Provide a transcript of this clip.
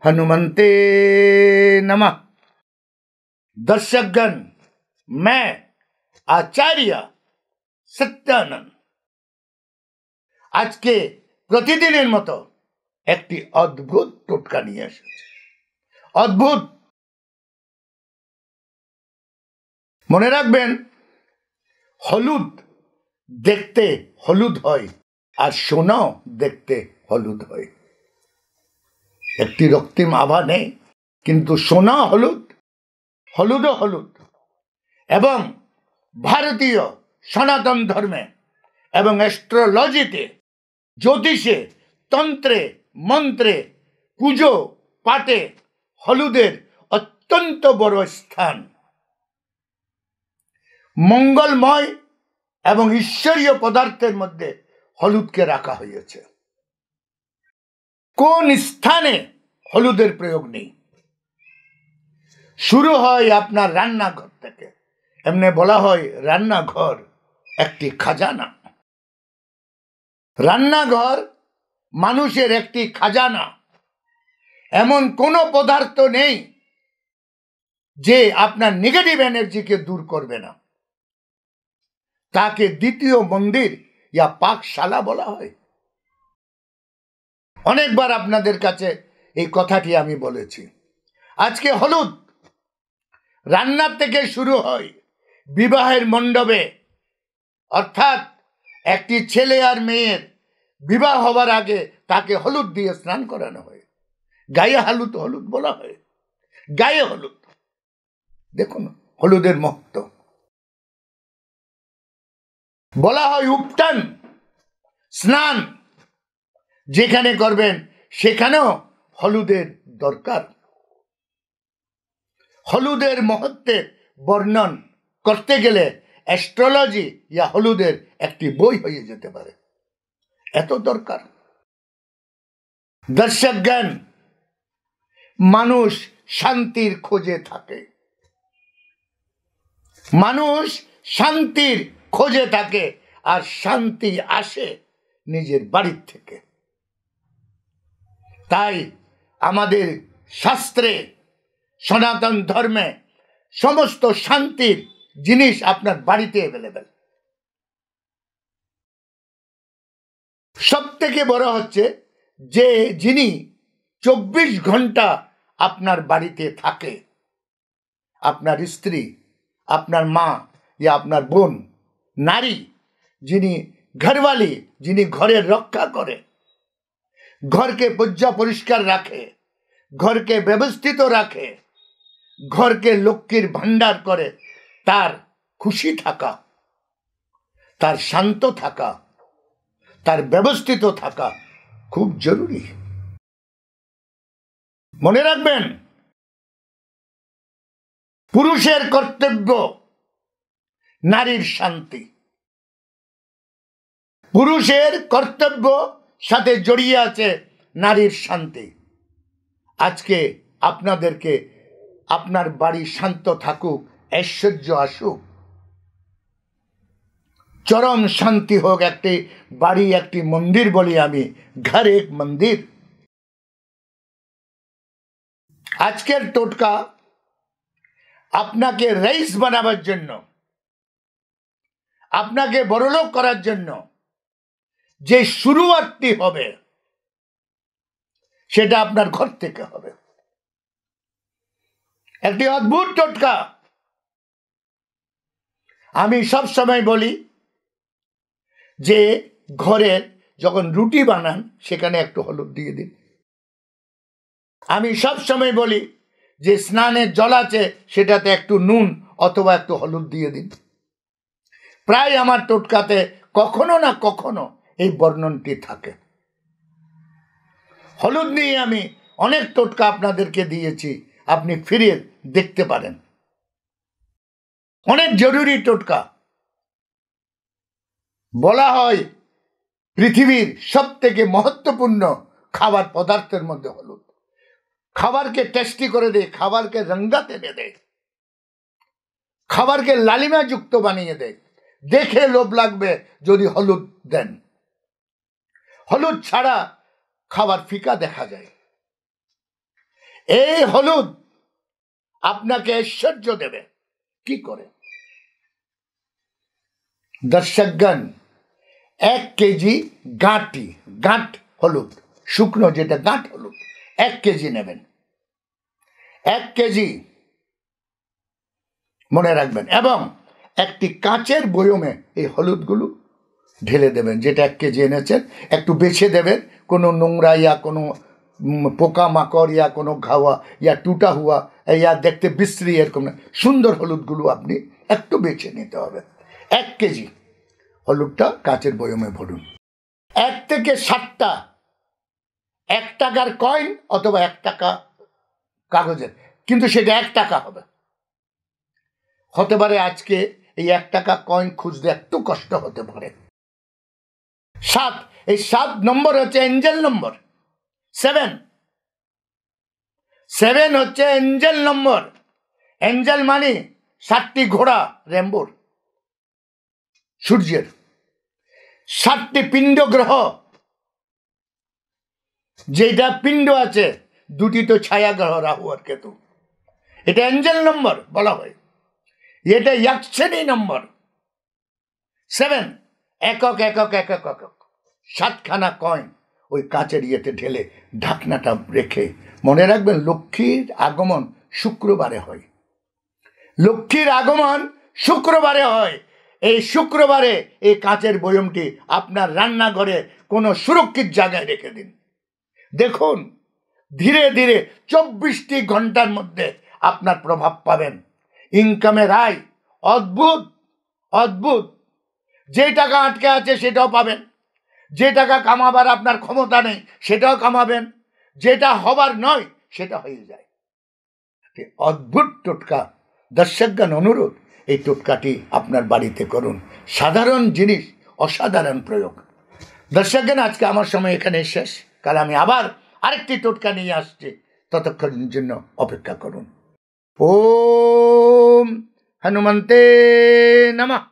हनुमंते नमः। दर्शकगण, मैं आचार्य सत्यानंद आज के प्रतिदिনের মতো একটি অদ্ভুত টোটকা নিয়ে এসেছি। অদ্ভুত, মনে রাখবেন, হলুদ দেখতে হলুদ হয় আর সোনাও দেখতে হলুদ হয়। একটি রক্তিম আভা নেই, কিন্তু সোনা হলুদ, হলুদও হলুদ। এবং ভারতীয় সনাতন ধর্মে এবং অ্যাস্ট্রোলজিতে, জ্যোতিষে, তন্ত্রে, মন্ত্রে, পুজো পাঠে হলুদের অত্যন্ত বড় স্থান। মঙ্গলময় এবং ঈশ্বরীয় পদার্থের মধ্যে হলুদকে রাখা হয়েছে। কোন স্থানে হলুদের প্রয়োগ নেই? শুরু হয় আপনার রান্নাঘর থেকে। এমনি বলা হয় রান্নাঘর একটি খাজানা। রান্নাঘর মানুষের একটি খাজানা। এমন কোনো পদার্থ নেই যে আপনার নেগেটিভ এনার্জিকে দূর করবে না। তাকে দ্বিতীয় মন্দির ইয়া পাকশালা বলা হয়। অনেকবার আপনাদের কাছে এই কথাটি আমি বলেছি। আজকে হলুদ রান্নার থেকে শুরু হয় বিবাহের মণ্ডপে, অর্থাৎ একটি ছেলে আর মেয়ের বিবাহ হবার আগে তাকে হলুদ দিয়ে স্নান করানো হয়। গায়ে হলুদ হলুদ বলা হয়, গায়ে হলুদ। দেখুন হলুদের মহত্ব। বলা হয় উপটান, স্নান যেখানে করবেন সেখানেও হলুদের দরকার। হলুদের মহত্বের বর্ণন করতে গেলে অ্যাস্ট্রোলজি ইয়া হলুদের একটি বই হয়ে যেতে পারে, এত দরকার। দর্শকগণ, মানুষ শান্তির খোঁজে থাকে। মানুষ শান্তির খোঁজে থাকে, আর শান্তি আসে নিজের বাড়ির থেকে। তাই আমাদের শাস্ত্রে, সনাতন ধর্মে সমস্ত শান্তির জিনিস আপনার বাড়িতে অ্যাভেলেবেল। সব থেকে বড় হচ্ছে যে যিনি 24 ঘন্টা আপনার বাড়িতে থাকে, আপনার স্ত্রী, আপনার মা ইয়া আপনার বোন, নারী, যিনি ঘরওয়ালি, যিনি ঘরের রক্ষা করে, ঘরকে পরিষ্কার রাখে, ঘরকে ব্যবস্থিত রাখে, ঘরকে লক্ষ্মীর ভান্ডার করে, তার খুশি থাকা, তার শান্ত থাকা, তার ব্যবস্থিত থাকা খুব জরুরি। মনে রাখবেন, পুরুষের কর্তব্য নারীর শান্তি। পুরুষের কর্তব্য সাথে জড়িয়ে আছে নারীর শান্তি। আজকে আপনাদেরকে আপনার বাড়ি শান্ত থাকুক, ঐশ্বর্য আসুক, চরম শান্তি হোক। একটি বাড়ি একটি মন্দির বলি আমি, ঘর এক মন্দির। আজকের টোটকা আপনাকে রাইস বানাবার জন্য, আপনাকে বড়লোক করার জন্য যে শুরুয়াতটি হবে সেটা আপনার ঘর থেকে হবে। একটি অদ্ভুত টোটকা। আমি সব সময় বলি যে ঘরের যখন রুটি বানান সেখানে একটু হলুদ দিয়ে দিন। আমি সব সময় বলি যে স্নানের জল আছে সেটাতে একটু নুন অথবা একটু হলুদ দিয়ে দিন। প্রায় আমার টোটকাতে কখনো না কখনো এই বর্ণনটি থাকে। হলুদ নিয়ে আমি অনেক টোটকা আপনাদেরকে দিয়েছি, আপনি ফিরে দেখতে পারেন। অনেক জরুরি টোটকা। বলা হয় পৃথিবীর সব থেকে মহত্বপূর্ণ খাবার পদার্থের মধ্যে হলুদ। খাবারকে টেস্টি করে দেয়, খাবারকে রঙ্গাত এনে দেয়, খাবারকে লালিমা যুক্ত বানিয়ে দেয়। দেখে লোভ লাগবে যদি হলুদ দেন। হলুদ ছাড়া খাবার ফিকা দেখা যায়। এই হলুদ আপনাকে ঐশ্বর্য দেবে। কি করে? দর্শকগণ, 1 কেজি গাঁট হলুদ, শুকনো যেটা গাঁট হলুদ 1 কেজি নেবেন। 1 কেজি মনে রাখবেন, এবং একটি কাঁচের বয়মে এই হলুদগুলো ঢেলে দেবেন। যেটা 1 কেজি এনেছেন একটু বেছে দেবেন, কোনো নোংরা ইয়া কোনো পোকামাকড় ইয়া কোনো ঘাওয়া ইয়া টুটা হুয়া ইয়া দেখতে বিশ্রী এরকম না, সুন্দর হলুদগুলো আপনি একটু বেছে নিতে হবে। 1 কেজি হলুদটা কাঁচের বয়মে ভরুন। 1 থেকে 7টা 1 টাকার কয়েন অথবা 1 টাকা কাগজের, কিন্তু সেটা 1 টাকা হতে পারে। আজকে এই 1 টাকা কয়েন খুঁজতে একটু কষ্ট হতে পারে। 7, এই 7 নম্বর হচ্ছে এঞ্জেল নম্বর। 7 হচ্ছে এঞ্জেল নম্বর। এঞ্জেল মানে 7টি ঘোড়া রেম্বোর, সূর্যের 7টি পিণ্ড গ্রহ, যেটা পিণ্ড আছে 2টি তো ছায়া গ্রহ রাহু আর কেতু। এটা এঞ্জেল নম্বর বলা হয়। এটা ইয়াকশ্রেণী নম্বর 7, একক 7খানা কয়েন ওই কাঁচের ইয়েতে ঢেলে ঢাকনাটা রেখে, মনে রাখবেন লক্ষ্মীর আগমন শুক্রবারে হয়। লক্ষ্মীর আগমন শুক্রবারে হয়। এই শুক্রবারে এই কাঁচের বয়মটি আপনার রান্নাঘরে কোনো সুরক্ষিত জায়গায় রেখে দিন। দেখুন ধীরে ধীরে 24টি ঘন্টার মধ্যে আপনার প্রভাব পাবেন। ইনকামের আয় অদ্ভুত। যে টাকা আটকে আছে সেটাও পাবেন, যে টাকা কামাবার আপনার ক্ষমতা নেই সেটাও কামাবেন, যেটা হবার নয় সেটা হয়ে যায়। অদ্ভুত টোটকা। দর্শকগণ, অনুরোধ এই টোটকাটি আপনার বাড়িতে করুন। সাধারণ জিনিস, অসাধারণ প্রয়োগ। দর্শকগণ, আজকে আমার সময় এখানে শেষ। কাল আমি আবার আরেকটি টোটকা নিয়ে আসছি, ততক্ষণের জন্য অপেক্ষা করুন। ওম হনুমন্তে নমঃ।